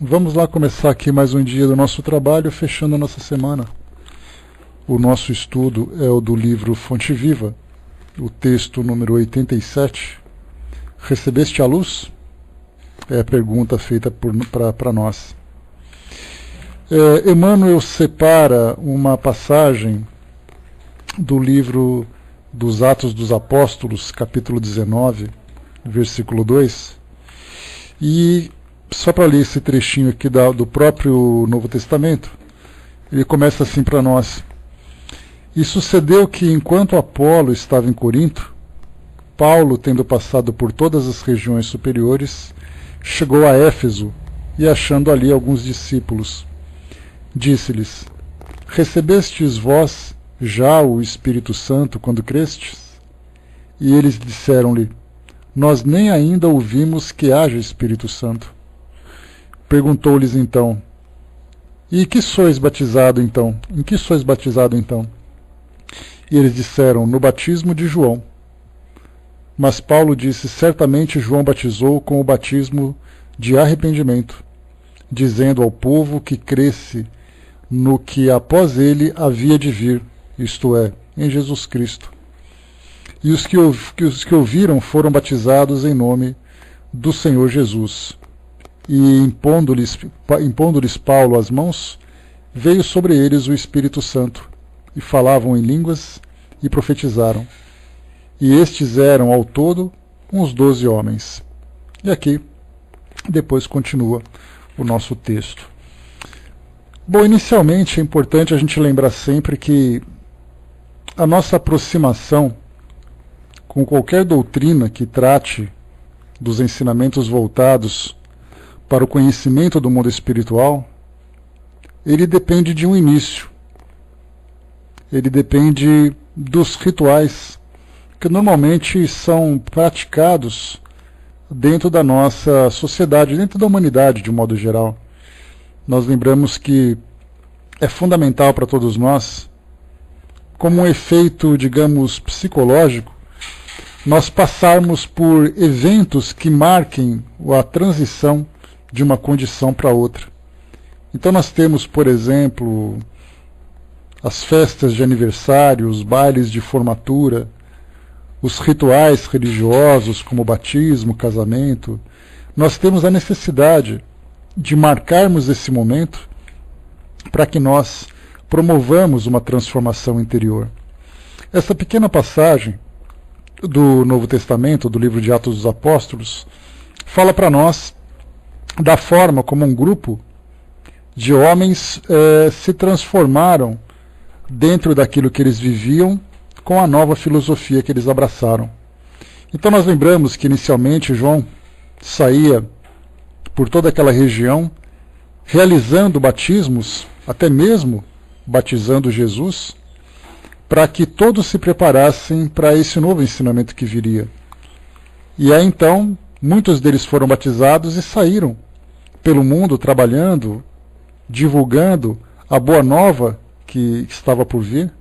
Vamos lá começar aqui mais um dia do nosso trabalho, fechando a nossa semana. O nosso estudo é o do livro Fonte Viva, o texto número 87. Recebeste a luz? É a pergunta feita para nós. Emmanuel separa uma passagem do livro dos Atos dos Apóstolos, capítulo 19, versículo 2, e só para ler esse trechinho aqui do próprio Novo Testamento, ele começa assim para nós. E sucedeu que, enquanto Apolo estava em Corinto, Paulo, tendo passado por todas as regiões superiores, chegou a Éfeso e, achando ali alguns discípulos, disse-lhes: Recebestes vós já o Espírito Santo quando crestes? E eles disseram-lhe: Nós nem ainda ouvimos que haja Espírito Santo. Perguntou-lhes então: E que sois batizado então? Em que sois batizado então? E eles disseram: No batismo de João. Mas Paulo disse: Certamente João batizou com o batismo de arrependimento, dizendo ao povo que cresce no que após ele havia de vir, isto é, em Jesus Cristo. E os que ouviram foram batizados em nome do Senhor Jesus. E impondo-lhes Paulo as mãos, veio sobre eles o Espírito Santo, e falavam em línguas e profetizaram. E estes eram ao todo uns 12 homens. E aqui, depois continua o nosso texto. Bom, inicialmente é importante a gente lembrar sempre que a nossa aproximação com qualquer doutrina que trate dos ensinamentos voltados para o conhecimento do mundo espiritual, ele depende de um início. Ele depende dos rituais que normalmente são praticados dentro da nossa sociedade, dentro da humanidade de um modo geral. Nós lembramos que é fundamental para todos nós, como um efeito, digamos, psicológico, nós passarmos por eventos que marquem a transição de uma condição para outra. Então nós temos, por exemplo, as festas de aniversário, os bailes de formatura, os rituais religiosos como batismo, casamento. Nós temos a necessidade de marcarmos esse momento para que nós promovamos uma transformação interior. Essa pequena passagem do Novo Testamento, do livro de Atos dos Apóstolos, fala para nós da forma como um grupo de homens se transformaram dentro daquilo que eles viviam com a nova filosofia que eles abraçaram. Então nós lembramos que inicialmente João saía por toda aquela região realizando batismos, até mesmo batizando Jesus, para que todos se preparassem para esse novo ensinamento que viria. E aí então muitos deles foram batizados e saíram pelo mundo trabalhando, divulgando a boa nova que estava por vir,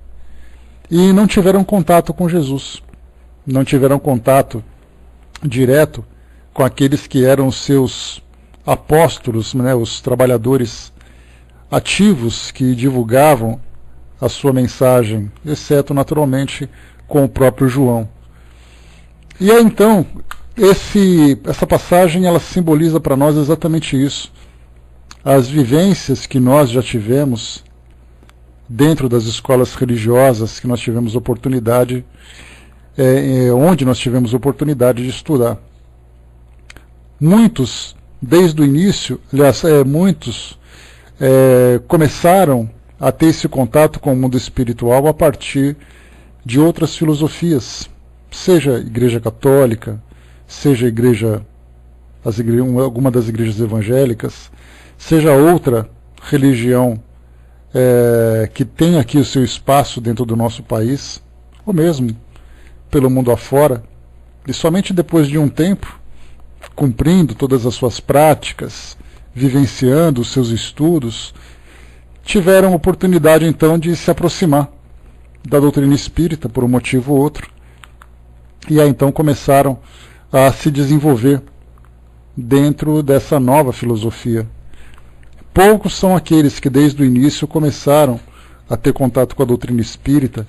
e não tiveram contato com Jesus, não tiveram contato direto com aqueles que eram os seus apóstolos, né, os trabalhadores ativos que divulgavam a sua mensagem, exceto naturalmente com o próprio João. E aí então essa passagem ela simboliza para nós exatamente isso. As vivências que nós já tivemos dentro das escolas religiosas, que nós tivemos oportunidade, onde nós tivemos oportunidade de estudar. Muitos, desde o início, aliás, muitos começaram a ter esse contato com o mundo espiritual a partir de outras filosofias, seja a Igreja Católica, seja alguma das igrejas evangélicas, seja outra religião que tem aqui o seu espaço dentro do nosso país, ou mesmo pelo mundo afora, e somente depois de um tempo, cumprindo todas as suas práticas, vivenciando os seus estudos, tiveram oportunidade então de se aproximar da doutrina espírita por um motivo ou outro, e aí então começaram a se desenvolver dentro dessa nova filosofia, poucos são aqueles que desde o início começaram a ter contato com a doutrina espírita.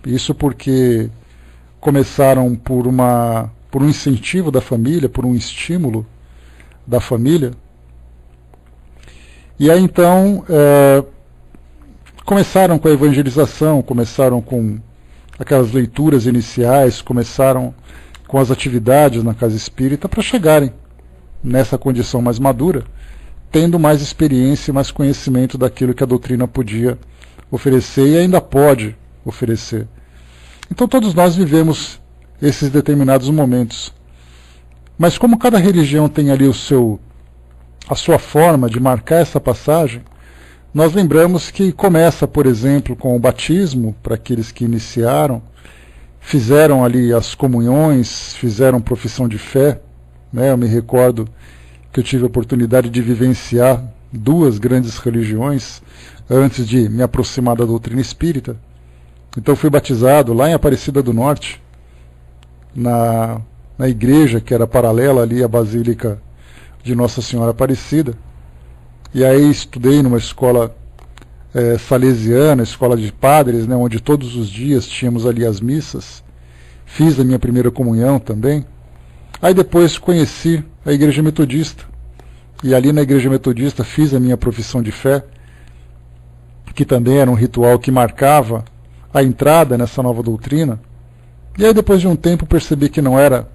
Isso porque começaram por um incentivo da família, por um estímulo da família. E aí então começaram com a evangelização, começaram com aquelas leituras iniciais, começaram com as atividades na casa espírita para chegarem nessa condição mais madura, tendo mais experiência e mais conhecimento daquilo que a doutrina podia oferecer e ainda pode oferecer. Então todos nós vivemos esses determinados momentos. Mas como cada religião tem ali a sua forma de marcar essa passagem, nós lembramos que começa, por exemplo, com o batismo, para aqueles que iniciaram, fizeram ali as comunhões, fizeram profissão de fé. Eu me recordo que eu tive a oportunidade de vivenciar 2 grandes religiões antes de me aproximar da doutrina espírita. Então fui batizado lá em Aparecida do Norte, na igreja que era paralela ali à Basílica de Nossa Senhora Aparecida. E aí estudei numa escola salesiana, escola de padres, onde todos os dias tínhamos ali as missas. Fiz a minha primeira comunhão também. Aí depois conheci a Igreja Metodista. E ali na Igreja Metodista fiz a minha profissão de fé, que também era um ritual que marcava a entrada nessa nova doutrina. E aí depois de um tempo percebi que não era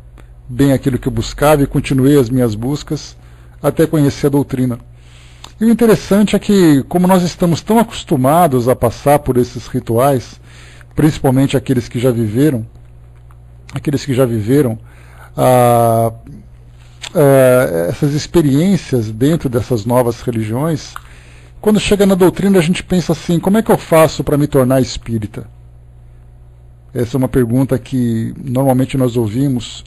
bem aquilo que eu buscava e continuei as minhas buscas até conhecer a doutrina. E o interessante é que, como nós estamos tão acostumados a passar por esses rituais, principalmente aqueles que já viveram essas experiências dentro dessas novas religiões, quando chega na doutrina a gente pensa assim: como é que eu faço para me tornar espírita? Essa é uma pergunta que normalmente nós ouvimos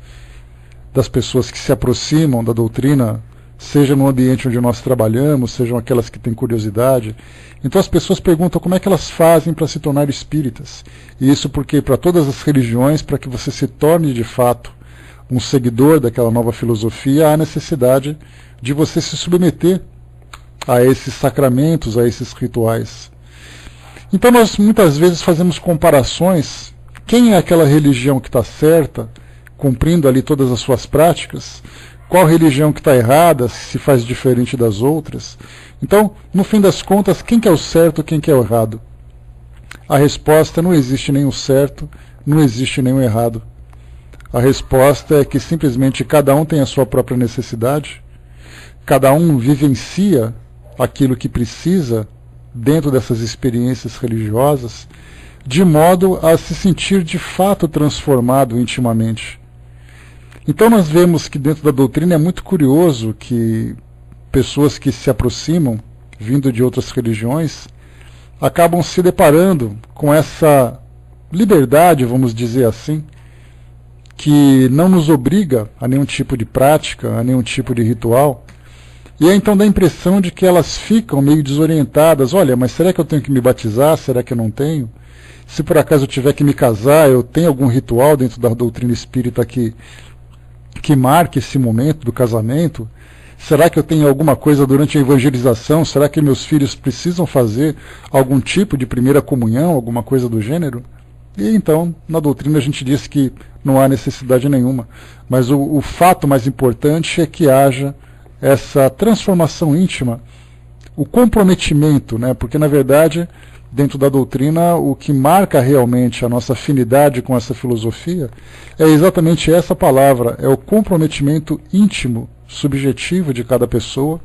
das pessoas que se aproximam da doutrina, seja no ambiente onde nós trabalhamos, sejam aquelas que têm curiosidade. Então as pessoas perguntam como é que elas fazem para se tornar espíritas. E isso porque para todas as religiões, para que você se torne de fato um seguidor daquela nova filosofia, há necessidade de você se submeter a esses sacramentos, a esses rituais. Então nós muitas vezes fazemos comparações. Quem é aquela religião que está certa, cumprindo ali todas as suas práticas? Qual religião que está errada, se faz diferente das outras? Então, no fim das contas, quem que é o certo, quem que é o errado? A resposta: não existe nenhum certo, não existe nenhum errado. A resposta é que simplesmente cada um tem a sua própria necessidade, cada um vivencia aquilo que precisa dentro dessas experiências religiosas, de modo a se sentir de fato transformado intimamente. Então nós vemos que dentro da doutrina é muito curioso que pessoas que se aproximam, vindo de outras religiões, acabam se deparando com essa liberdade, vamos dizer assim, que não nos obriga a nenhum tipo de prática, a nenhum tipo de ritual. E aí então dá a impressão de que elas ficam meio desorientadas. Olha, mas será que eu tenho que me batizar? Será que eu não tenho? Se por acaso eu tiver que me casar, eu tenho algum ritual dentro da doutrina espírita que marque esse momento do casamento? Será que eu tenho alguma coisa durante a evangelização? Será que meus filhos precisam fazer algum tipo de primeira comunhão, alguma coisa do gênero? E então, na doutrina a gente diz que não há necessidade nenhuma. Mas o fato mais importante é que haja essa transformação íntima, o comprometimento, porque na verdade, dentro da doutrina, o que marca realmente a nossa afinidade com essa filosofia é exatamente essa palavra, é o comprometimento íntimo, subjetivo de cada pessoa,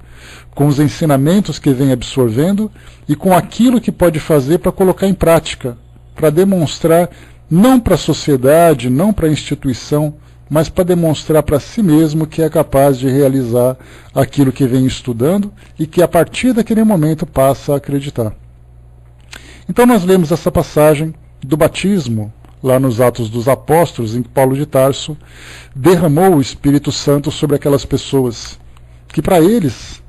com os ensinamentos que vem absorvendo e com aquilo que pode fazer para colocar em prática, para demonstrar, não para a sociedade, não para a instituição, mas para demonstrar para si mesmo que é capaz de realizar aquilo que vem estudando e que a partir daquele momento passa a acreditar. Então nós lemos essa passagem do batismo, lá nos Atos dos Apóstolos, em que Paulo de Tarso derramou o Espírito Santo sobre aquelas pessoas, que para eles,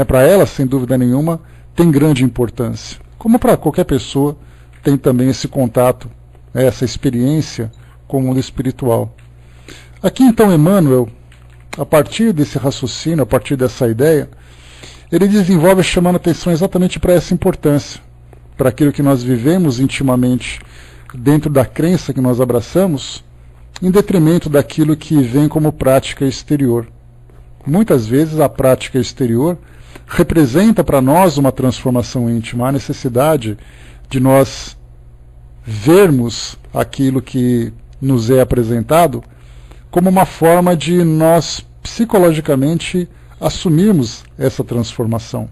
para elas, sem dúvida nenhuma, tem grande importância. Como para qualquer pessoa, tem também esse contato, essa experiência com o mundo espiritual. Aqui então Emmanuel, a partir desse raciocínio, a partir dessa ideia, ele desenvolve chamando atenção exatamente para essa importância, para aquilo que nós vivemos intimamente dentro da crença que nós abraçamos, em detrimento daquilo que vem como prática exterior. Muitas vezes a prática exterior representa para nós uma transformação íntima, a necessidade de nós vermos aquilo que nos é apresentado como uma forma de nós psicologicamente assumirmos essa transformação.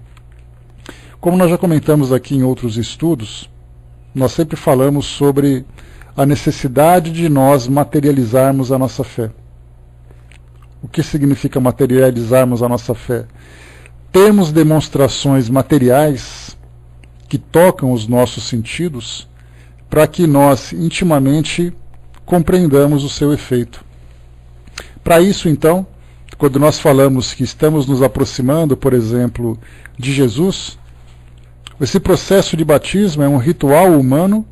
Como nós já comentamos aqui em outros estudos, nós sempre falamos sobre a necessidade de nós materializarmos a nossa fé. O que significa materializarmos a nossa fé? Termos demonstrações materiais que tocam os nossos sentidos para que nós intimamente compreendamos o seu efeito. Para isso, então, quando nós falamos que estamos nos aproximando, por exemplo, de Jesus, esse processo de batismo é um ritual humano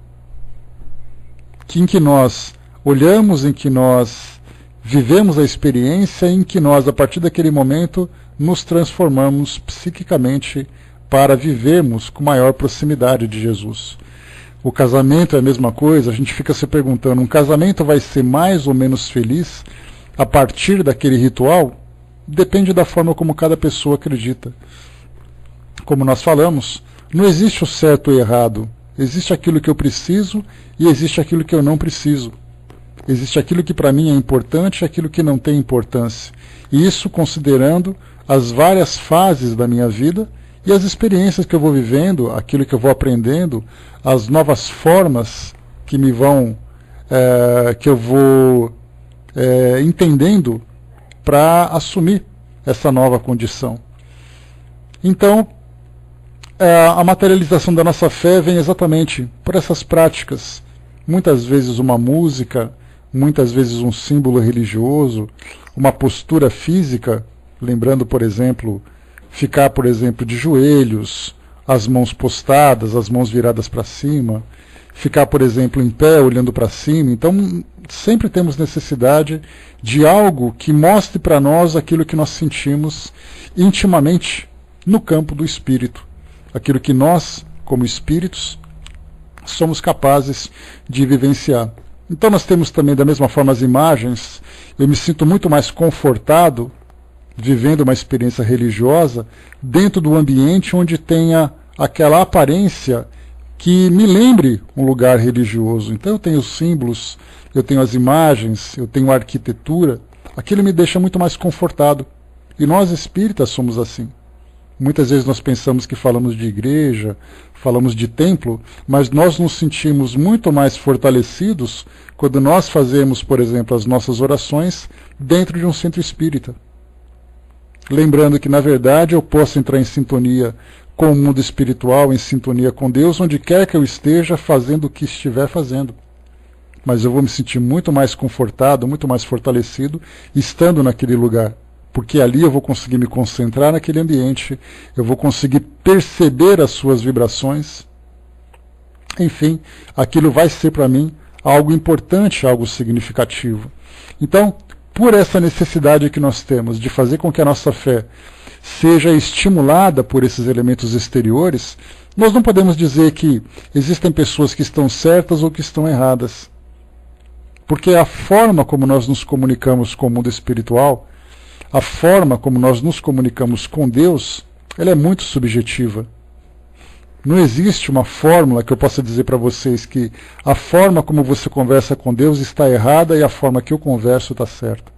em que nós olhamos, em que nós vivemos a experiência, em que nós, a partir daquele momento, nos transformamos psiquicamente para vivermos com maior proximidade de Jesus. O casamento é a mesma coisa, a gente fica se perguntando, um casamento vai ser mais ou menos feliz a partir daquele ritual? Depende da forma como cada pessoa acredita. Como nós falamos, não existe o certo ou o errado. Existe aquilo que eu preciso e existe aquilo que eu não preciso. Existe aquilo que para mim é importante e aquilo que não tem importância. E isso considerando as várias fases da minha vida e as experiências que eu vou vivendo, aquilo que eu vou aprendendo, as novas formas que me vão, que eu vou entendendo para assumir essa nova condição. Então, a materialização da nossa fé vem exatamente por essas práticas. Muitas vezes uma música, muitas vezes um símbolo religioso, uma postura física, lembrando, por exemplo, ficar, por exemplo, de joelhos, as mãos postadas, as mãos viradas para cima, ficar, por exemplo, em pé, olhando para cima. Então, sempre temos necessidade de algo que mostre para nós aquilo que nós sentimos intimamente no campo do espírito. Aquilo que nós, como espíritos, somos capazes de vivenciar. Então nós temos também, da mesma forma, as imagens. Eu me sinto muito mais confortado vivendo uma experiência religiosa dentro do ambiente onde tenha aquela aparência que me lembre um lugar religioso. Então eu tenho os símbolos, eu tenho as imagens, eu tenho a arquitetura. Aquilo me deixa muito mais confortado. E nós espíritas somos assim. Muitas vezes nós pensamos que falamos de igreja, falamos de templo, mas nós nos sentimos muito mais fortalecidos quando nós fazemos, por exemplo, as nossas orações dentro de um centro espírita. Lembrando que, na verdade, eu posso entrar em sintonia com o mundo espiritual, em sintonia com Deus, onde quer que eu esteja fazendo o que estiver fazendo. Mas eu vou me sentir muito mais confortado, muito mais fortalecido, estando naquele lugar. Porque ali eu vou conseguir me concentrar naquele ambiente, eu vou conseguir perceber as suas vibrações. Enfim, aquilo vai ser para mim algo importante, algo significativo. Então, por essa necessidade que nós temos de fazer com que a nossa fé seja estimulada por esses elementos exteriores, nós não podemos dizer que existem pessoas que estão certas ou que estão erradas. Porque a forma como nós nos comunicamos com o mundo espiritual, a forma como nós nos comunicamos com Deus, ela é muito subjetiva. Não existe uma fórmula que eu possa dizer para vocês que a forma como você conversa com Deus está errada e a forma que eu converso está certa.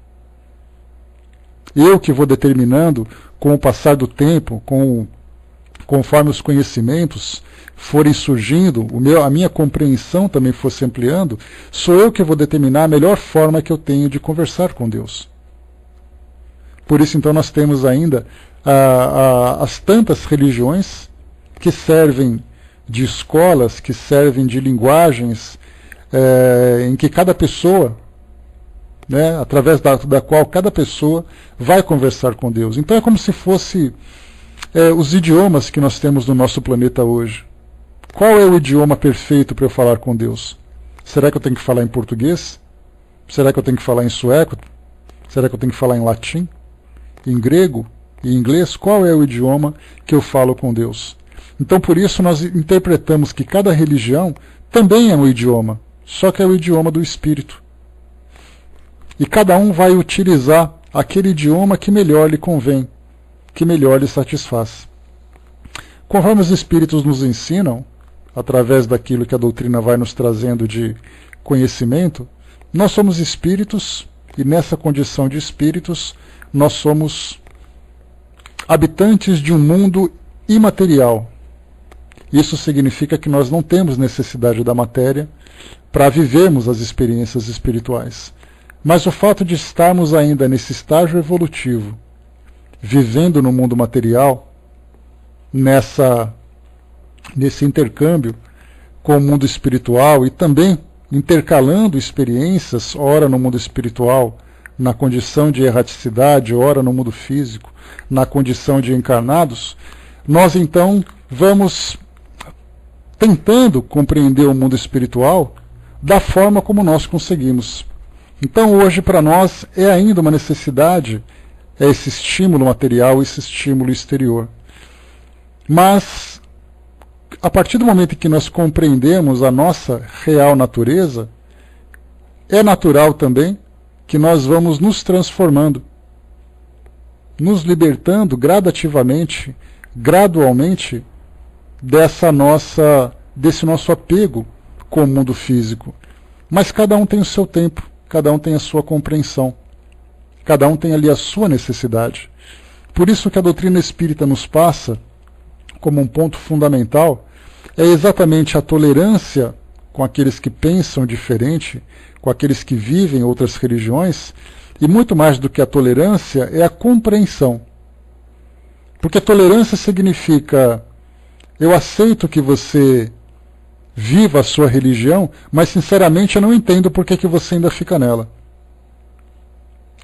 Eu que vou determinando, com o passar do tempo, conforme os conhecimentos forem surgindo, a minha compreensão também for se ampliando, sou eu que vou determinar a melhor forma que eu tenho de conversar com Deus. Por isso, então, nós temos ainda as tantas religiões que servem de escolas, que servem de linguagens, em que cada pessoa, através da qual cada pessoa vai conversar com Deus. Então é como se fosse os idiomas que nós temos no nosso planeta hoje. Qual é o idioma perfeito para eu falar com Deus? Será que eu tenho que falar em português? Será que eu tenho que falar em sueco? Será que eu tenho que falar em latim? Em grego? e inglês, qual é o idioma que eu falo com Deus? Então, por isso, nós interpretamos que cada religião também é um idioma, só que é o idioma do Espírito. E cada um vai utilizar aquele idioma que melhor lhe convém, que melhor lhe satisfaz. Conforme os Espíritos nos ensinam, através daquilo que a doutrina vai nos trazendo de conhecimento, nós somos espíritos, e nessa condição de espíritos, nós somos habitantes de um mundo imaterial. Isso significa que nós não temos necessidade da matéria para vivermos as experiências espirituais. Mas o fato de estarmos ainda nesse estágio evolutivo, vivendo no mundo material, nesse intercâmbio com o mundo espiritual e também intercalando experiências, ora no mundo espiritual, na condição de erraticidade, ora no mundo físico, na condição de encarnados, nós então vamos tentando compreender o mundo espiritual da forma como nós conseguimos. Então hoje para nós é ainda uma necessidade, esse estímulo material, esse estímulo exterior. Mas, a partir do momento em que nós compreendemos a nossa real natureza, é natural também que nós vamos nos transformando, nos libertando gradativamente, gradualmente, desse nosso apego com o mundo físico. Mas cada um tem o seu tempo, cada um tem a sua compreensão, cada um tem ali a sua necessidade. Por isso que a doutrina espírita nos passa como um ponto fundamental é exatamente a tolerância com aqueles que pensam diferente, com aqueles que vivem outras religiões, e muito mais do que a tolerância é a compreensão. Porque tolerância significa eu aceito que você viva a sua religião, mas sinceramente eu não entendo por que você ainda fica nela.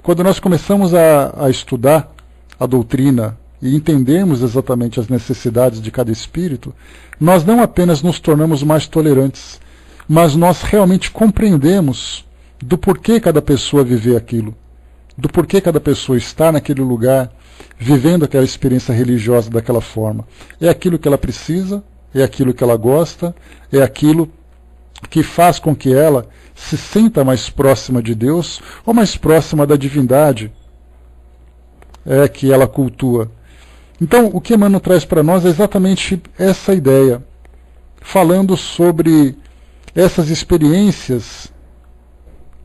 Quando nós começamos a estudar a doutrina e entendermos exatamente as necessidades de cada espírito, nós não apenas nos tornamos mais tolerantes, mas nós realmente compreendemos do porquê cada pessoa viver aquilo, do porquê cada pessoa está naquele lugar, vivendo aquela experiência religiosa daquela forma. É aquilo que ela precisa, é aquilo que ela gosta, é aquilo que faz com que ela se sinta mais próxima de Deus ou mais próxima da divindade que ela cultua. Então, o que Emmanuel traz para nós é exatamente essa ideia, falando sobre essas experiências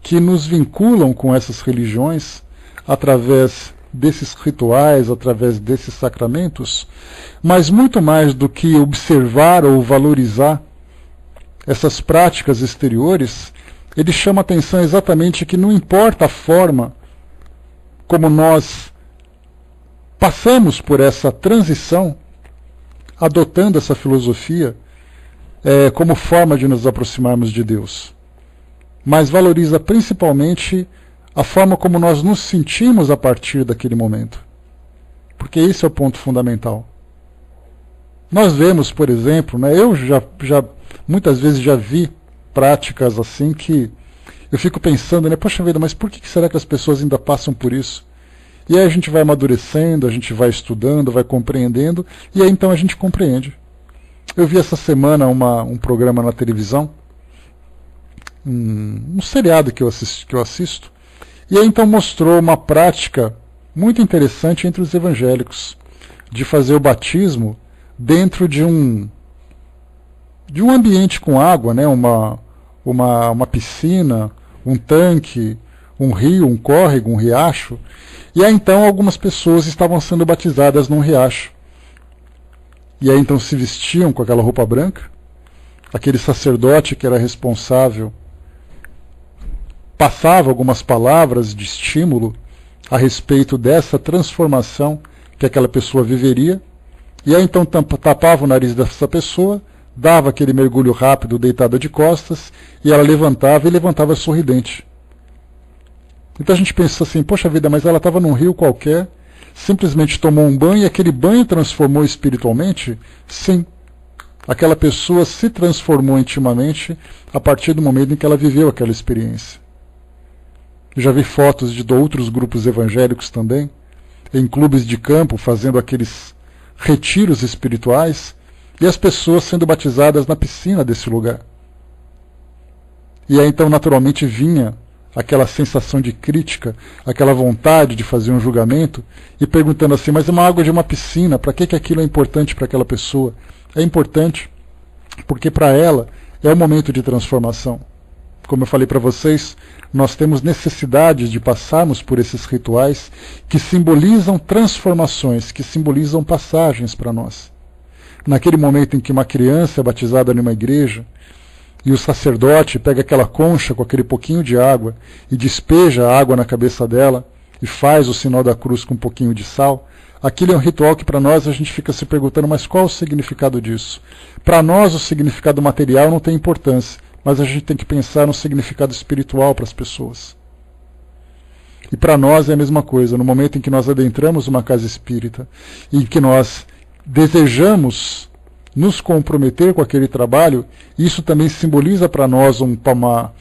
que nos vinculam com essas religiões, através desses rituais, através desses sacramentos, mas muito mais do que observar ou valorizar essas práticas exteriores, ele chama a atenção exatamente que não importa a forma como nós passamos por essa transição, adotando essa filosofia como forma de nos aproximarmos de Deus, mas valoriza principalmente a forma como nós nos sentimos a partir daquele momento, porque esse é o ponto fundamental. Nós vemos, por exemplo, eu já muitas vezes já vi práticas assim que eu fico pensando, poxa vida, mas por que será que as pessoas ainda passam por isso? E aí a gente vai amadurecendo, a gente vai estudando, vai compreendendo, e aí então a gente compreende. Eu vi essa semana um programa na televisão, um seriado que eu assisto, e aí então mostrou uma prática muito interessante entre os evangélicos, de fazer o batismo dentro de um ambiente com água, uma piscina, um tanque, um rio, um córrego, um riacho. E aí então algumas pessoas estavam sendo batizadas num riacho. E aí então se vestiam com aquela roupa branca. Aquele sacerdote que era responsável passava algumas palavras de estímulo a respeito dessa transformação que aquela pessoa viveria. E aí então tapava o nariz dessa pessoa, dava aquele mergulho rápido deitada de costas, e ela levantava sorridente. Então a gente pensa assim, poxa vida, mas ela estava num rio qualquer, simplesmente tomou um banho e aquele banho transformou espiritualmente? Sim. Aquela pessoa se transformou intimamente a partir do momento em que ela viveu aquela experiência. Eu já vi fotos de outros grupos evangélicos também, em clubes de campo, fazendo aqueles retiros espirituais, e as pessoas sendo batizadas na piscina desse lugar. E aí então naturalmente vinha aquela sensação de crítica, aquela vontade de fazer um julgamento, e perguntando assim, mas é uma água de uma piscina, para que aquilo é importante para aquela pessoa? É importante porque para ela é um momento de transformação. Como eu falei para vocês, nós temos necessidade de passarmos por esses rituais que simbolizam transformações, que simbolizam passagens para nós. Naquele momento em que uma criança é batizada numa igreja, e o sacerdote pega aquela concha com aquele pouquinho de água e despeja a água na cabeça dela e faz o sinal da cruz com um pouquinho de sal, aquilo é um ritual que para nós a gente fica se perguntando, mas qual o significado disso? Para nós o significado material não tem importância, mas a gente tem que pensar no significado espiritual para as pessoas. E para nós é a mesma coisa, no momento em que nós adentramos uma casa espírita e que nós desejamos nos comprometer com aquele trabalho, isso também simboliza para nós uma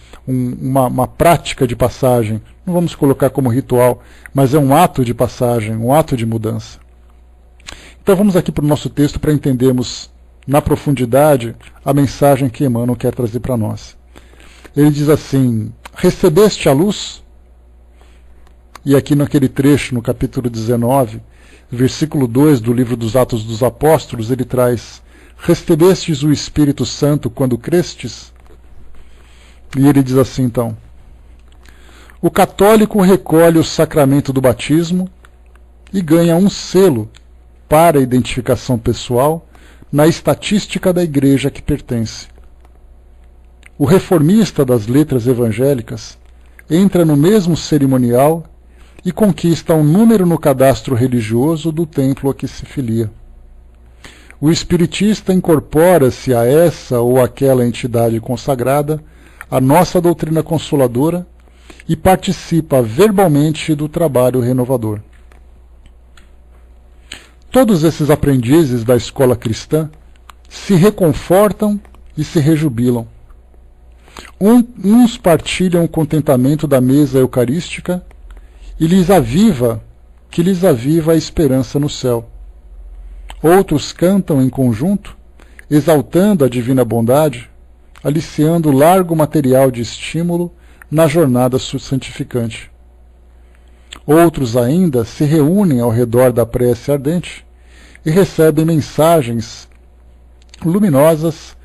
prática de passagem. Não vamos colocar como ritual, mas é um ato de passagem, um ato de mudança. Então vamos aqui para o nosso texto para entendermos na profundidade a mensagem que Emmanuel quer trazer para nós. Ele diz assim, recebeste a luz? E aqui naquele trecho, no capítulo 19, versículo 2 do livro dos Atos dos Apóstolos, ele traz, recebestes o Espírito Santo quando crestes? E ele diz assim então, o católico recolhe o sacramento do batismo e ganha um selo para a identificação pessoal na estatística da igreja a que pertence. O reformista das letras evangélicas entra no mesmo cerimonial e conquista um número no cadastro religioso do templo a que se filia. O espiritista incorpora-se a essa ou aquela entidade consagrada, a nossa doutrina consoladora, e participa verbalmente do trabalho renovador. Todos esses aprendizes da escola cristã se reconfortam e se rejubilam. Uns partilham o contentamento da mesa eucarística e lhes aviva a esperança no céu. Outros cantam em conjunto, exaltando a divina bondade, aliciando largo material de estímulo na jornada santificante. Outros ainda se reúnem ao redor da prece ardente e recebem mensagens luminosas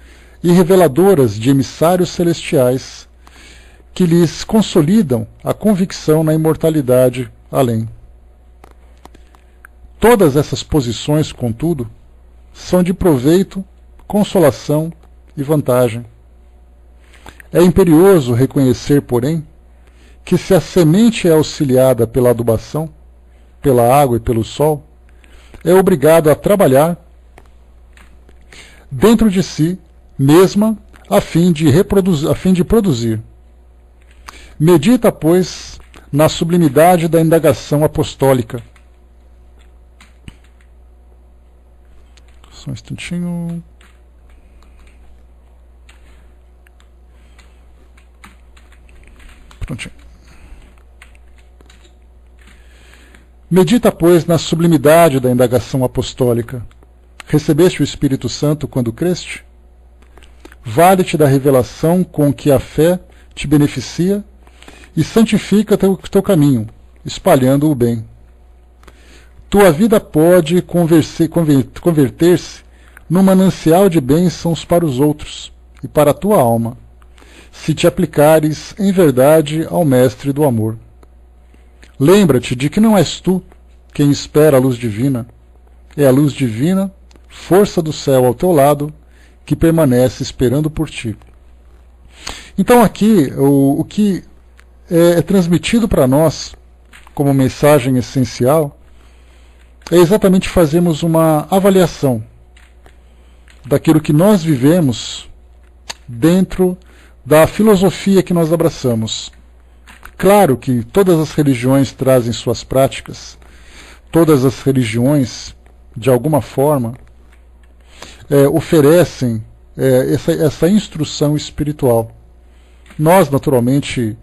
e reveladoras de emissários celestiais que lhes consolidam a convicção na imortalidade além. Todas essas posições, contudo, são de proveito, consolação e vantagem. É imperioso reconhecer, porém, que se a semente é auxiliada pela adubação, pela água e pelo sol, é obrigado a trabalhar dentro de si mesma a fim de produzir. Medita, pois, na sublimidade da indagação apostólica. Só um instantinho. Prontinho. Medita, pois, na sublimidade da indagação apostólica. Recebeste o Espírito Santo quando creste? Vale-te da revelação com que a fé te beneficia e santifica teu caminho, espalhando o bem. Tua vida pode converter-se num manancial de bênçãos para os outros e para a tua alma, se te aplicares em verdade ao Mestre do amor. Lembra-te de que não és tu quem espera a luz divina, é a luz divina, força do céu ao teu lado, que permanece esperando por ti. Então aqui, o que é transmitido para nós como mensagem essencial é exatamente fazermos uma avaliação daquilo que nós vivemos dentro da filosofia que nós abraçamos. Claro que todas as religiões trazem suas práticas, todas as religiões, de alguma forma, oferecem essa instrução espiritual. Nós, naturalmente,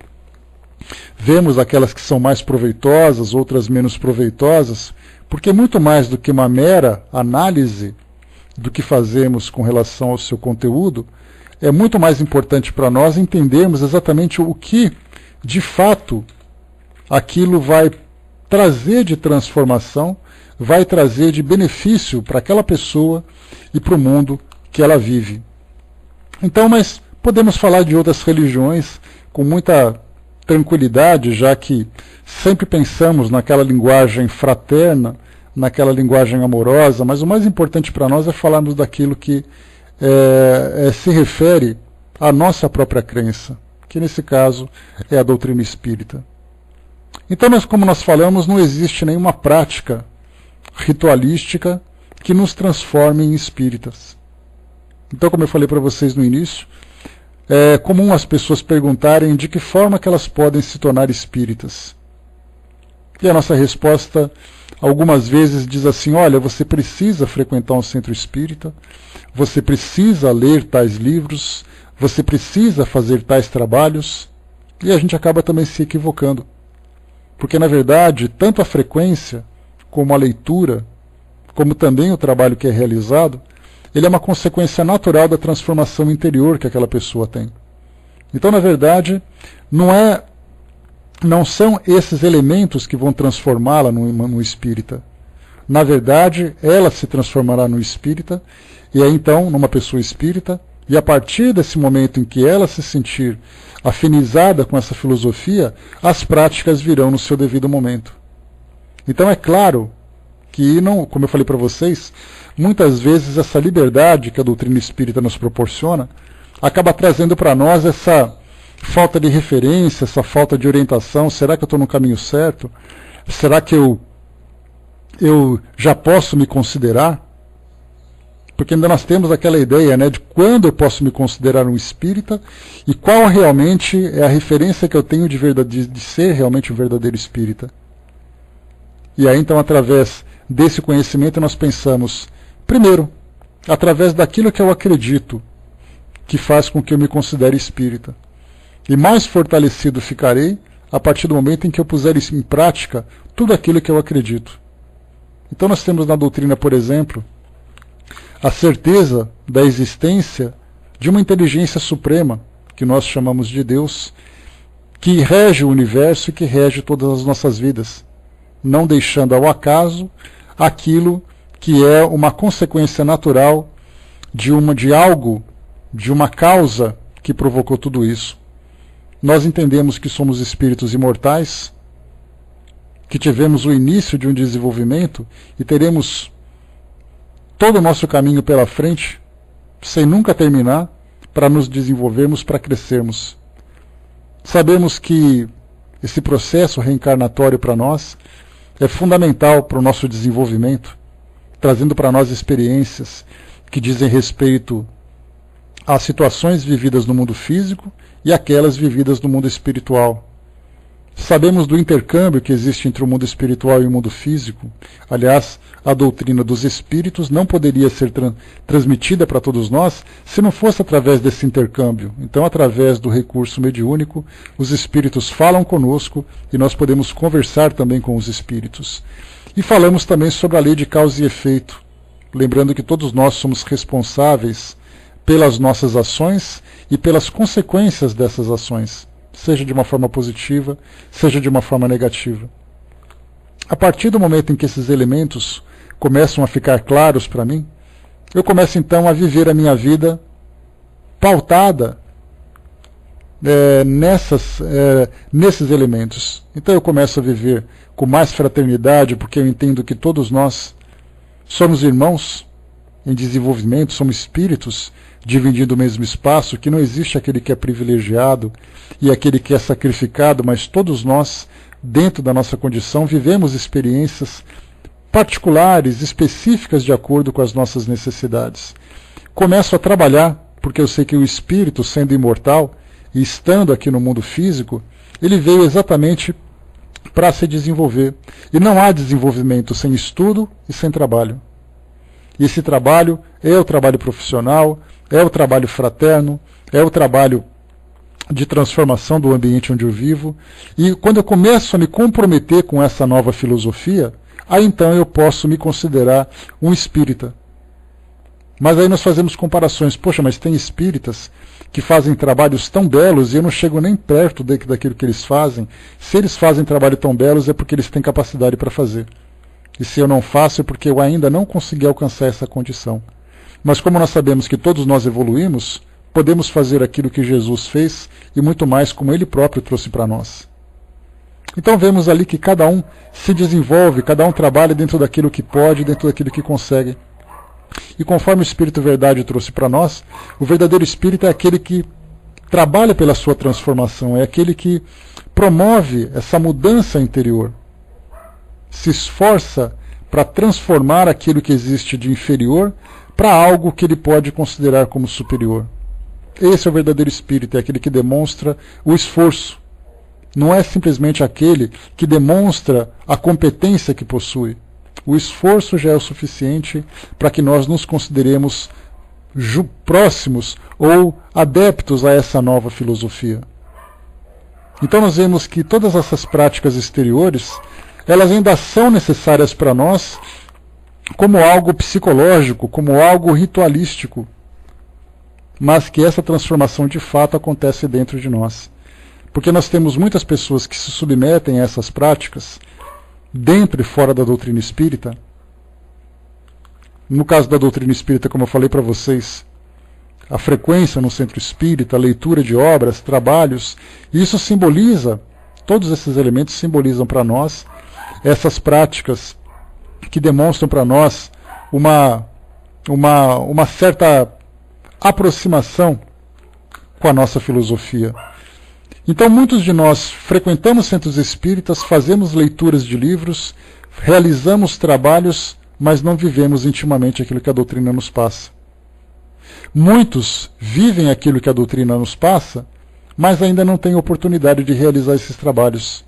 Vemos aquelas que são mais proveitosas, outras menos proveitosas, porque muito mais do que uma mera análise do que fazemos com relação ao seu conteúdo, é muito mais importante para nós entendermos exatamente o que, de fato, aquilo vai trazer de transformação, vai trazer de benefício para aquela pessoa e para o mundo que ela vive. Então, mas podemos falar de outras religiões com muita tranquilidade, já que sempre pensamos naquela linguagem fraterna, naquela linguagem amorosa, mas o mais importante para nós é falarmos daquilo que se refere à nossa própria crença, que nesse caso é a doutrina espírita. Então, como nós falamos, não existe nenhuma prática ritualística que nos transforme em espíritas. Então, como eu falei para vocês no início, é comum as pessoas perguntarem de que forma que elas podem se tornar espíritas. E a nossa resposta, algumas vezes, diz assim: olha, você precisa frequentar um centro espírita, você precisa ler tais livros, você precisa fazer tais trabalhos, e a gente acaba também se equivocando. Porque, na verdade, tanto a frequência, como a leitura, como também o trabalho que é realizado, ele é uma consequência natural da transformação interior que aquela pessoa tem. Então, na verdade, não são esses elementos que vão transformá-la no espírita. Na verdade, ela se transformará no espírita, e aí então, numa pessoa espírita, e a partir desse momento em que ela se sentir afinizada com essa filosofia, as práticas virão no seu devido momento. Então é claro que, não, como eu falei para vocês, muitas vezes essa liberdade que a doutrina espírita nos proporciona acaba trazendo para nós essa falta de referência, essa falta de orientação. Será que eu estou no caminho certo? Será que eu já posso me considerar? Porque ainda nós temos aquela ideia, né, de quando eu posso me considerar um espírita e qual realmente é a referência que eu tenho de ser realmente um verdadeiro espírita. E aí então, através desse conhecimento, nós pensamos, primeiro, através daquilo que eu acredito, que faz com que eu me considere espírita. E mais fortalecido ficarei a partir do momento em que eu puser em prática tudo aquilo que eu acredito. Então nós temos na doutrina, por exemplo, a certeza da existência de uma inteligência suprema, que nós chamamos de Deus, que rege o universo e que rege todas as nossas vidas, não deixando ao acaso aquilo que é uma consequência natural de uma causa que provocou tudo isso. Nós entendemos que somos espíritos imortais, que tivemos o início de um desenvolvimento e teremos todo o nosso caminho pela frente, sem nunca terminar, para nos desenvolvermos, para crescermos. Sabemos que esse processo reencarnatório para nós é fundamental para o nosso desenvolvimento, trazendo para nós experiências que dizem respeito às situações vividas no mundo físico e aquelas vividas no mundo espiritual. Sabemos do intercâmbio que existe entre o mundo espiritual e o mundo físico. Aliás, a doutrina dos espíritos não poderia ser transmitida para todos nós se não fosse através desse intercâmbio. Então, através do recurso mediúnico, os espíritos falam conosco e nós podemos conversar também com os espíritos. E falamos também sobre a lei de causa e efeito, lembrando que todos nós somos responsáveis pelas nossas ações e pelas consequências dessas ações, seja de uma forma positiva, seja de uma forma negativa. A partir do momento em que esses elementos começam a ficar claros para mim, eu começo então a viver a minha vida pautada nesses elementos. Então eu começo a viver com mais fraternidade, porque eu entendo que todos nós somos irmãos em desenvolvimento, somos espíritos dividindo o mesmo espaço, que não existe aquele que é privilegiado e aquele que é sacrificado, mas todos nós, dentro da nossa condição, vivemos experiências particulares, específicas, de acordo com as nossas necessidades. Começo a trabalhar, porque eu sei que o espírito, sendo imortal e estando aqui no mundo físico, ele veio exatamente para se desenvolver. E não há desenvolvimento sem estudo e sem trabalho. E esse trabalho é o trabalho profissional, é o trabalho fraterno, é o trabalho de transformação do ambiente onde eu vivo, e quando eu começo a me comprometer com essa nova filosofia, aí então eu posso me considerar um espírita. Mas aí nós fazemos comparações. Poxa, mas tem espíritas que fazem trabalhos tão belos e eu não chego nem perto daquilo que eles fazem. Se eles fazem trabalho tão belos é porque eles têm capacidade para fazer. E se eu não faço é porque eu ainda não consegui alcançar essa condição. Mas como nós sabemos que todos nós evoluímos, podemos fazer aquilo que Jesus fez e muito mais como Ele próprio trouxe para nós. Então vemos ali que cada um se desenvolve, cada um trabalha dentro daquilo que pode, dentro daquilo que consegue. E conforme o Espírito Verdade trouxe para nós, o verdadeiro Espírito é aquele que trabalha pela sua transformação, é aquele que promove essa mudança interior, se esforça para transformar aquilo que existe de inferior para algo que ele pode considerar como superior. Esse é o verdadeiro Espírito, é aquele que demonstra o esforço. Não é simplesmente aquele que demonstra a competência que possui. O esforço já é o suficiente para que nós nos consideremos próximos ou adeptos a essa nova filosofia. Então nós vemos que todas essas práticas exteriores, elas ainda são necessárias para nós como algo psicológico, como algo ritualístico, mas que essa transformação de fato acontece dentro de nós. Porque nós temos muitas pessoas que se submetem a essas práticas, dentro e fora da doutrina espírita. No caso da doutrina espírita, como eu falei para vocês, a frequência no centro espírita, a leitura de obras, trabalhos, isso simboliza, todos esses elementos simbolizam para nós essas práticas que demonstram para nós uma certa aproximação com a nossa filosofia. Então muitos de nós frequentamos centros espíritas, fazemos leituras de livros, realizamos trabalhos, mas não vivemos intimamente aquilo que a doutrina nos passa. Muitos vivem aquilo que a doutrina nos passa, mas ainda não têm oportunidade de realizar esses trabalhos.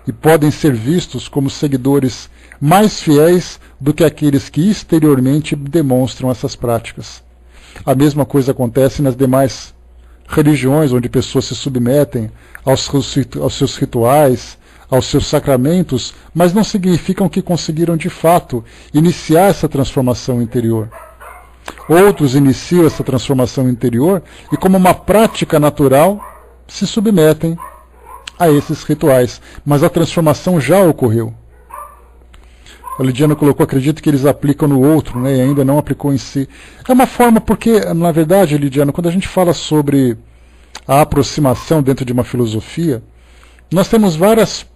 E podem ser vistos como seguidores mais fiéis do que aqueles que exteriormente demonstram essas práticas. A mesma coisa acontece nas demais religiões, onde pessoas se submetem aos seus rituais, aos seus sacramentos, mas não significam que conseguiram de fato iniciar essa transformação interior. Outros iniciam essa transformação interior e, como uma prática natural, se submetem a esses rituais, mas a transformação já ocorreu. A Lidiana colocou, acredito que eles aplicam no outro, né, e ainda não aplicou em si. É uma forma, porque, na verdade, Lidiana, quando a gente fala sobre a aproximação dentro de uma filosofia, nós temos várias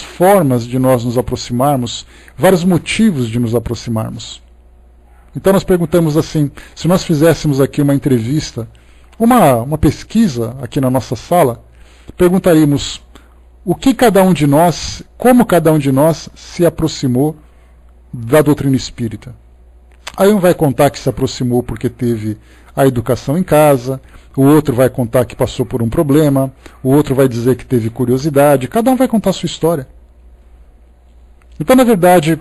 formas de nós nos aproximarmos, vários motivos de nos aproximarmos. Então nós perguntamos assim, se nós fizéssemos aqui uma entrevista, uma pesquisa aqui na nossa sala, perguntaríamos o que cada um de nós, como cada um de nós se aproximou da doutrina espírita. Aí um vai contar que se aproximou porque teve a educação em casa, o outro vai contar que passou por um problema, o outro vai dizer que teve curiosidade, cada um vai contar a sua história. Então, na verdade,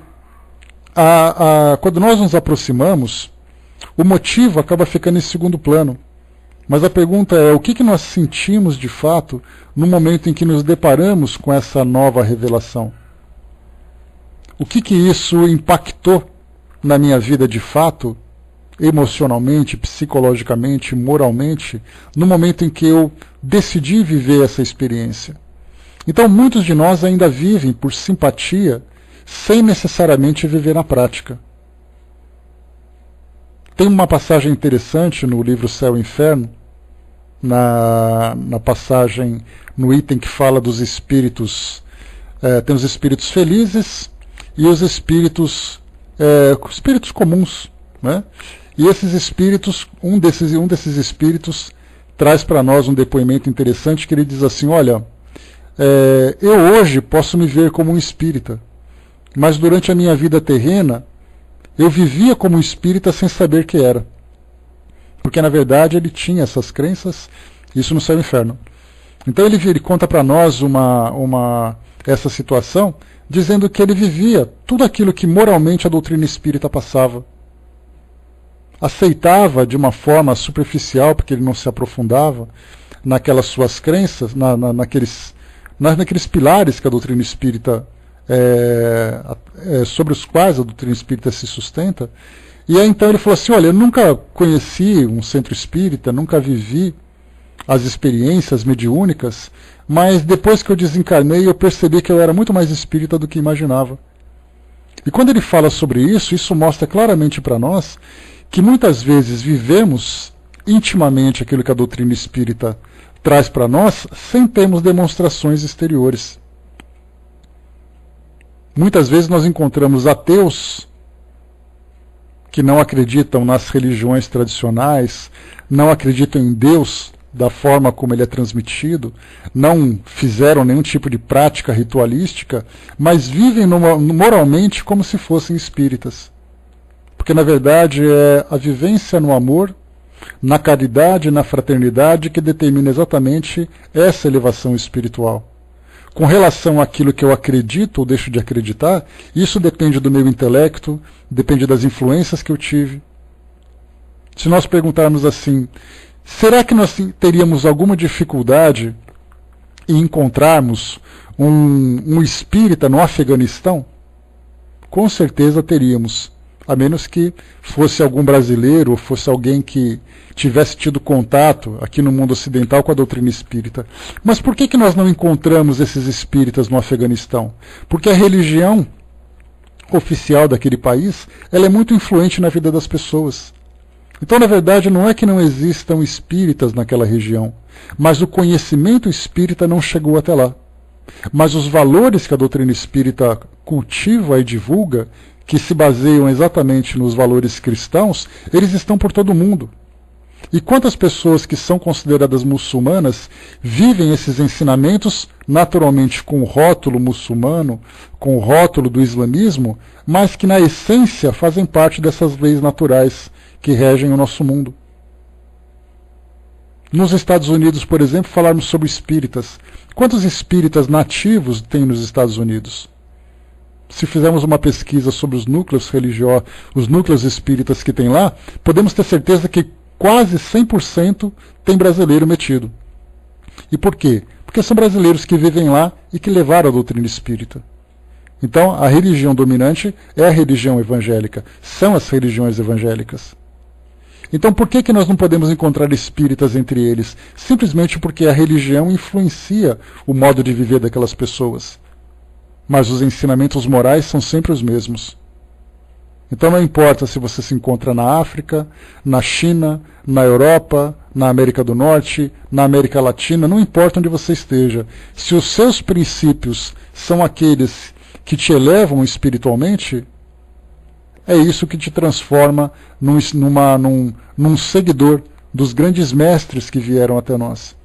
quando nós nos aproximamos, o motivo acaba ficando em segundo plano. Mas a pergunta é, o que nós sentimos de fato no momento em que nos deparamos com essa nova revelação? O que isso impactou na minha vida de fato, emocionalmente, psicologicamente, moralmente, no momento em que eu decidi viver essa experiência? Então muitos de nós ainda vivem por simpatia, sem necessariamente viver na prática. Tem uma passagem interessante no livro Céu e Inferno, na passagem, no item que fala dos espíritos, tem os espíritos felizes e os espíritos comuns, né? E esses espíritos, um desses espíritos traz para nós um depoimento interessante que ele diz assim, olha, eu hoje posso me ver como um espírita, mas durante a minha vida terrena eu vivia como um espírita sem saber que era. Porque na verdade ele tinha essas crenças, isso no Céu e Inferno. Então ele conta para nós essa situação, dizendo que ele vivia tudo aquilo que moralmente a doutrina espírita passava. Aceitava de uma forma superficial, porque ele não se aprofundava, naquelas suas crenças, naqueles pilares que a doutrina espírita, sobre os quais a doutrina espírita se sustenta. E aí então ele falou assim, olha, eu nunca conheci um centro espírita, nunca vivi as experiências mediúnicas, mas depois que eu desencarnei eu percebi que eu era muito mais espírita do que imaginava. E quando ele fala sobre isso, isso mostra claramente para nós que muitas vezes vivemos intimamente aquilo que a doutrina espírita traz para nós sem termos demonstrações exteriores. Muitas vezes nós encontramos ateus que não acreditam nas religiões tradicionais, não acreditam em Deus da forma como ele é transmitido, não fizeram nenhum tipo de prática ritualística, mas vivem moralmente como se fossem espíritas. Porque na verdade é a vivência no amor, na caridade, na fraternidade que determina exatamente essa elevação espiritual. Com relação àquilo que eu acredito ou deixo de acreditar, isso depende do meu intelecto, depende das influências que eu tive. Se nós perguntarmos assim, será que nós teríamos alguma dificuldade em encontrarmos um espírita no Afeganistão? Com certeza teríamos, a menos que fosse algum brasileiro ou fosse alguém que tivesse tido contato aqui no mundo ocidental com a doutrina espírita. Mas por que nós não encontramos esses espíritas no Afeganistão? Porque a religião oficial daquele país, ela é muito influente na vida das pessoas. Então, na verdade, não é que não existam espíritas naquela região, mas o conhecimento espírita não chegou até lá. Mas os valores que a doutrina espírita cultiva e divulga, que se baseiam exatamente nos valores cristãos, eles estão por todo o mundo. E quantas pessoas que são consideradas muçulmanas vivem esses ensinamentos naturalmente com o rótulo muçulmano, com o rótulo do islamismo, mas que na essência fazem parte dessas leis naturais que regem o nosso mundo. Nos Estados Unidos, por exemplo, falarmos sobre espíritas. Quantos espíritas nativos tem nos Estados Unidos? Se fizermos uma pesquisa sobre os núcleos religiosos, os núcleos espíritas que tem lá, podemos ter certeza que quase 100% tem brasileiro metido. E por quê? Porque são brasileiros que vivem lá e que levaram a doutrina espírita. Então, a religião dominante é a religião evangélica, são as religiões evangélicas. Então, por que nós não podemos encontrar espíritas entre eles? Simplesmente porque a religião influencia o modo de viver daquelas pessoas. Mas os ensinamentos morais são sempre os mesmos. Então não importa se você se encontra na África, na China, na Europa, na América do Norte, na América Latina, não importa onde você esteja. Se os seus princípios são aqueles que te elevam espiritualmente, é isso que te transforma num seguidor dos grandes mestres que vieram até nós.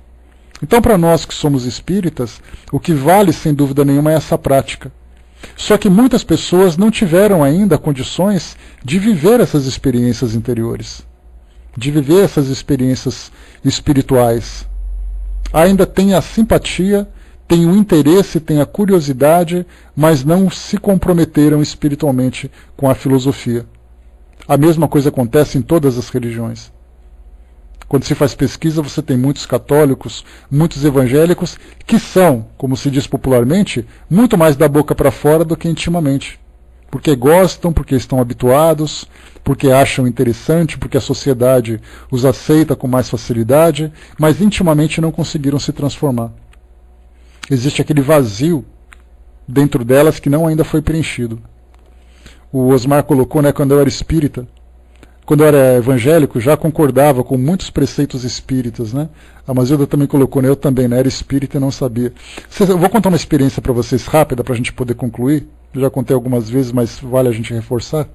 Então, para nós que somos espíritas, o que vale, sem dúvida nenhuma, é essa prática. Só que muitas pessoas não tiveram ainda condições de viver essas experiências interiores, de viver essas experiências espirituais. Ainda tem a simpatia, tem o interesse, tem a curiosidade, mas não se comprometeram espiritualmente com a filosofia. A mesma coisa acontece em todas as religiões. Quando se faz pesquisa, você tem muitos católicos, muitos evangélicos, que são, como se diz popularmente, muito mais da boca para fora do que intimamente. Porque gostam, porque estão habituados, porque acham interessante, porque a sociedade os aceita com mais facilidade, mas intimamente não conseguiram se transformar. Existe aquele vazio dentro delas que não ainda foi preenchido. O Osmar colocou, quando eu era espírita, quando eu era evangélico, já concordava com muitos preceitos espíritas, A Mazilda também colocou, eu também, era espírita e não sabia. Eu vou contar uma experiência para vocês rápida, para a gente poder concluir. Eu já contei algumas vezes, mas vale a gente reforçar.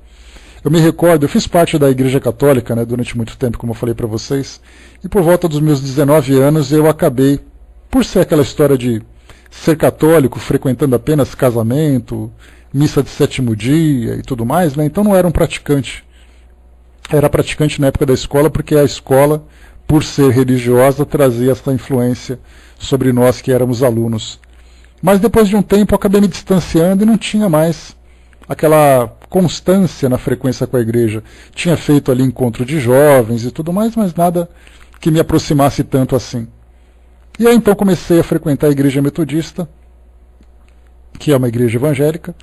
Eu me recordo, eu fiz parte da Igreja Católica, durante muito tempo, como eu falei para vocês, e por volta dos meus 19 anos eu acabei, por ser aquela história de ser católico, frequentando apenas casamento, missa de sétimo dia e tudo mais, então não era um praticante. Era praticante na época da escola, porque a escola, por ser religiosa, trazia essa influência sobre nós que éramos alunos. Mas depois de um tempo eu acabei me distanciando e não tinha mais aquela constância na frequência com a igreja. Tinha feito ali encontro de jovens e tudo mais, mas nada que me aproximasse tanto assim. E aí então comecei a frequentar a igreja metodista, que é uma igreja evangélica.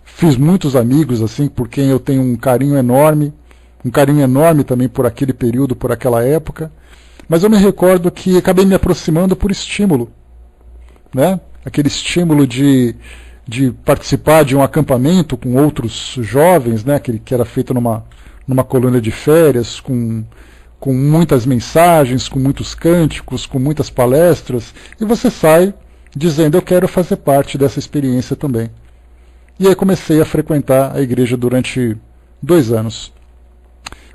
Fiz muitos amigos, assim, por quem eu tenho um carinho enorme também por aquele período, por aquela época. Mas eu me recordo que acabei me aproximando por estímulo, né? Aquele estímulo de participar de um acampamento com outros jovens, né? Que era feito numa colônia de férias, com muitas mensagens, com muitos cânticos, com muitas palestras, e você sai dizendo, eu quero fazer parte dessa experiência também. E aí comecei a frequentar a igreja durante 2 anos.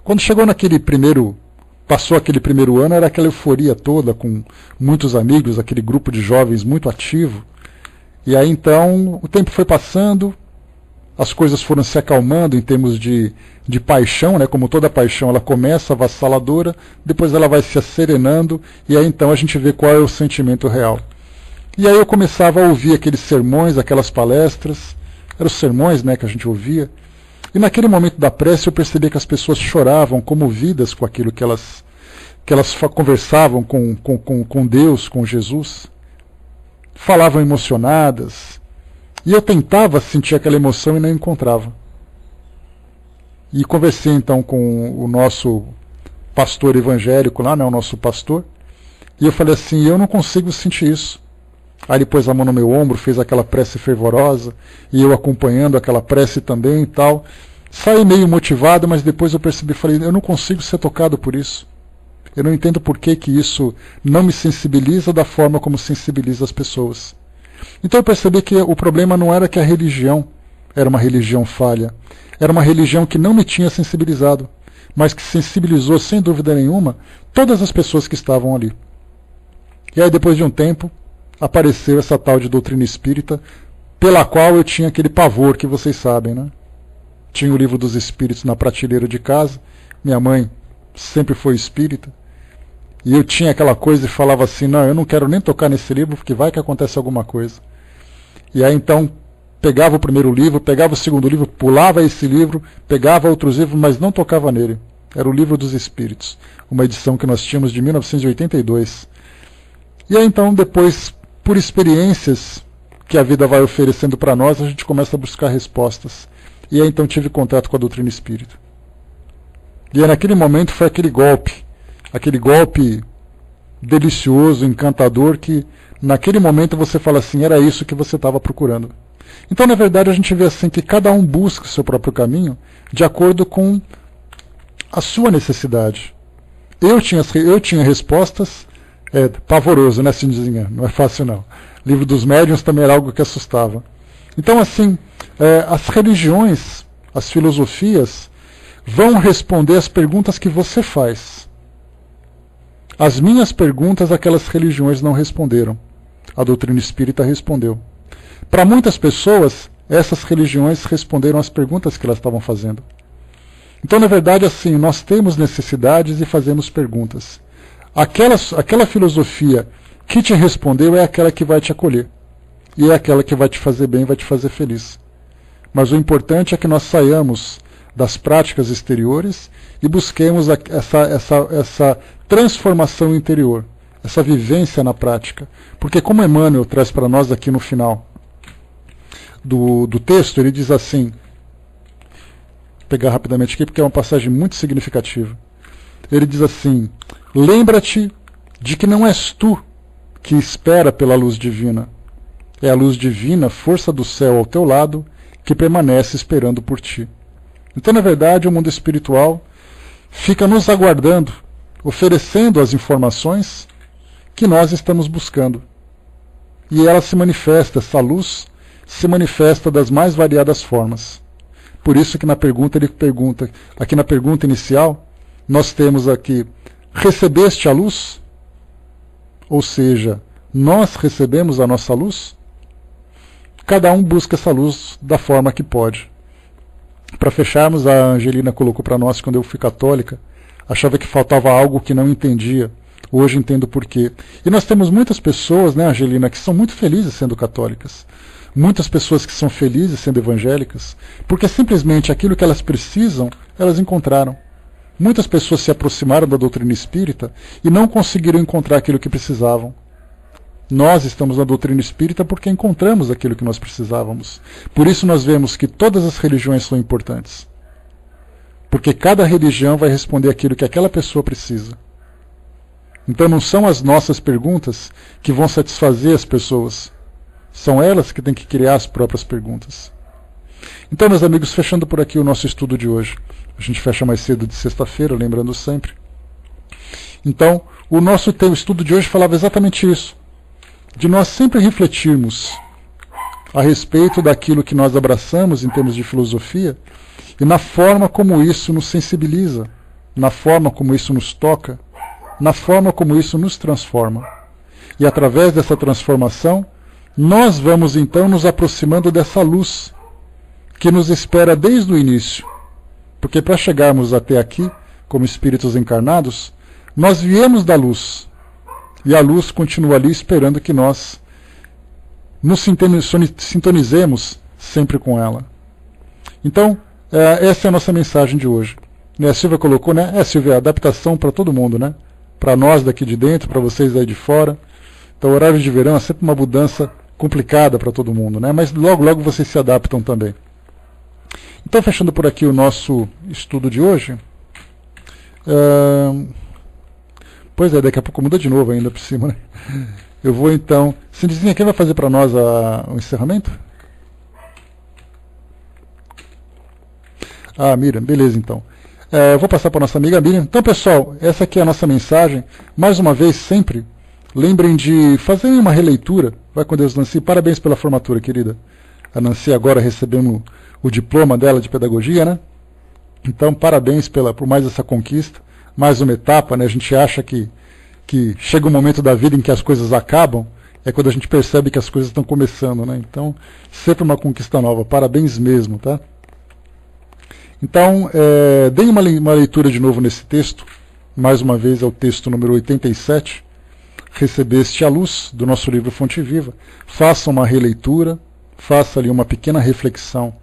Quando chegou passou aquele primeiro ano, era aquela euforia toda, com muitos amigos, aquele grupo de jovens muito ativo. E aí então o tempo foi passando, as coisas foram se acalmando em termos de paixão, né? Como toda paixão, ela começa avassaladora, depois ela vai se asserenando, e aí então a gente vê qual é o sentimento real. E aí eu começava a ouvir aqueles sermões, aquelas palestras, eram os sermões, né, que a gente ouvia, e naquele momento da prece eu percebi que as pessoas choravam comovidas com aquilo que elas conversavam com Deus, com Jesus, falavam emocionadas, e eu tentava sentir aquela emoção e não encontrava. E conversei então com o nosso pastor evangélico lá, né, o nosso pastor, e eu falei assim, eu não consigo sentir isso. Aí ele pôs a mão no meu ombro, fez aquela prece fervorosa, e eu acompanhando aquela prece também e tal. Saí meio motivado, mas depois eu percebi, falei, eu não consigo ser tocado por isso. Eu não entendo por que isso não me sensibiliza da forma como sensibiliza as pessoas. Então eu percebi que o problema não era que a religião era uma religião falha, era uma religião que não me tinha sensibilizado, mas que sensibilizou, sem dúvida nenhuma, todas as pessoas que estavam ali. E aí depois de um tempo, apareceu essa tal de doutrina espírita, pela qual eu tinha aquele pavor que vocês sabem, né? Tinha o livro dos espíritos na prateleira de casa, minha mãe sempre foi espírita, e eu tinha aquela coisa e falava assim, não, eu não quero nem tocar nesse livro, porque vai que acontece alguma coisa. E aí então, pegava o primeiro livro, pegava o segundo livro, pulava esse livro, pegava outros livros, mas não tocava nele. Era o livro dos espíritos, uma edição que nós tínhamos de 1982. E aí então, depois, por experiências que a vida vai oferecendo para nós, a gente começa a buscar respostas. E aí então tive contato com a doutrina espírita. E aí, naquele momento foi aquele golpe delicioso, encantador, que naquele momento você fala assim, era isso que você estava procurando. Então, na verdade, a gente vê assim que cada um busca o seu próprio caminho de acordo com a sua necessidade. Eu tinha respostas, pavoroso, né, Cindizinha? Não é fácil não. Livro dos Médiuns também era algo que assustava. Então, assim, as religiões, as filosofias, vão responder as perguntas que você faz. As minhas perguntas, aquelas religiões não responderam. A doutrina espírita respondeu. Para muitas pessoas, essas religiões responderam às perguntas que elas estavam fazendo. Então, na verdade, assim, nós temos necessidades e fazemos perguntas. Aquela filosofia que te respondeu é aquela que vai te acolher. E é aquela que vai te fazer bem, vai te fazer feliz. Mas o importante é que nós saiamos das práticas exteriores e busquemos essa transformação interior, essa vivência na prática. Porque como Emmanuel traz para nós aqui no final do texto, ele diz assim, vou pegar rapidamente aqui porque é uma passagem muito significativa. Ele diz assim, lembra-te de que não és tu que espera pela luz divina, é a luz divina, força do céu ao teu lado, que permanece esperando por ti. Então, na verdade, o mundo espiritual fica nos aguardando, oferecendo as informações que nós estamos buscando. E ela se manifesta, essa luz se manifesta das mais variadas formas. Por isso que na pergunta ele pergunta, aqui na pergunta inicial, nós temos aqui, recebeste a luz? Ou seja, nós recebemos a nossa luz? Cada um busca essa luz da forma que pode. Para fecharmos, a Angelina colocou para nós, quando eu fui católica, achava que faltava algo que não entendia. Hoje entendo por quê. E nós temos muitas pessoas, né, Angelina, que são muito felizes sendo católicas. Muitas pessoas que são felizes sendo evangélicas, porque simplesmente aquilo que elas precisam, elas encontraram. Muitas pessoas se aproximaram da doutrina espírita e não conseguiram encontrar aquilo que precisavam. Nós estamos na doutrina espírita porque encontramos aquilo que nós precisávamos. Por isso nós vemos que todas as religiões são importantes. Porque cada religião vai responder aquilo que aquela pessoa precisa. Então não são as nossas perguntas que vão satisfazer as pessoas. São elas que têm que criar as próprias perguntas. Então, meus amigos, fechando por aqui o nosso estudo de hoje. A gente fecha mais cedo de sexta-feira, lembrando sempre. Então, o nosso estudo de hoje falava exatamente isso. De nós sempre refletirmos a respeito daquilo que nós abraçamos em termos de filosofia e na forma como isso nos sensibiliza, na forma como isso nos toca, na forma como isso nos transforma. E através dessa transformação, nós vamos então nos aproximando dessa luz que nos espera desde o início. Porque para chegarmos até aqui, como espíritos encarnados, nós viemos da luz. E a luz continua ali esperando que nós nos sintonizemos sempre com ela. Então, essa é a nossa mensagem de hoje. A Silvia colocou, né? Silvia, adaptação para todo mundo, né? Para nós daqui de dentro, para vocês aí de fora. Então, o horário de verão é sempre uma mudança complicada para todo mundo, né? Mas logo, logo vocês se adaptam também. Então, fechando por aqui o nosso estudo de hoje. Pois é, daqui a pouco muda de novo ainda por cima, né? Eu vou então... Cindizinha, quem vai fazer para nós o encerramento? Miriam, beleza então. Eu vou passar para a nossa amiga Miriam. Então, pessoal, essa aqui é a nossa mensagem. Mais uma vez, sempre, lembrem de fazer uma releitura. Vai com Deus, Nancy. Parabéns pela formatura, querida. A Nancy agora recebendo o diploma dela de pedagogia, né? Então, parabéns por mais essa conquista. Mais uma etapa, né? A gente acha que chega um momento da vida em que as coisas acabam. É quando a gente percebe que as coisas estão começando, né? Então, sempre uma conquista nova. Parabéns mesmo, tá? Então, deem uma leitura de novo nesse texto. Mais uma vez é o texto número 87. Recebeste a luz, do nosso livro Fonte Viva. Faça uma releitura, faça ali uma pequena reflexão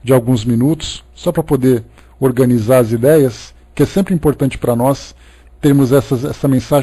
de alguns minutos, só para poder organizar as ideias, que é sempre importante para nós termos essa mensagem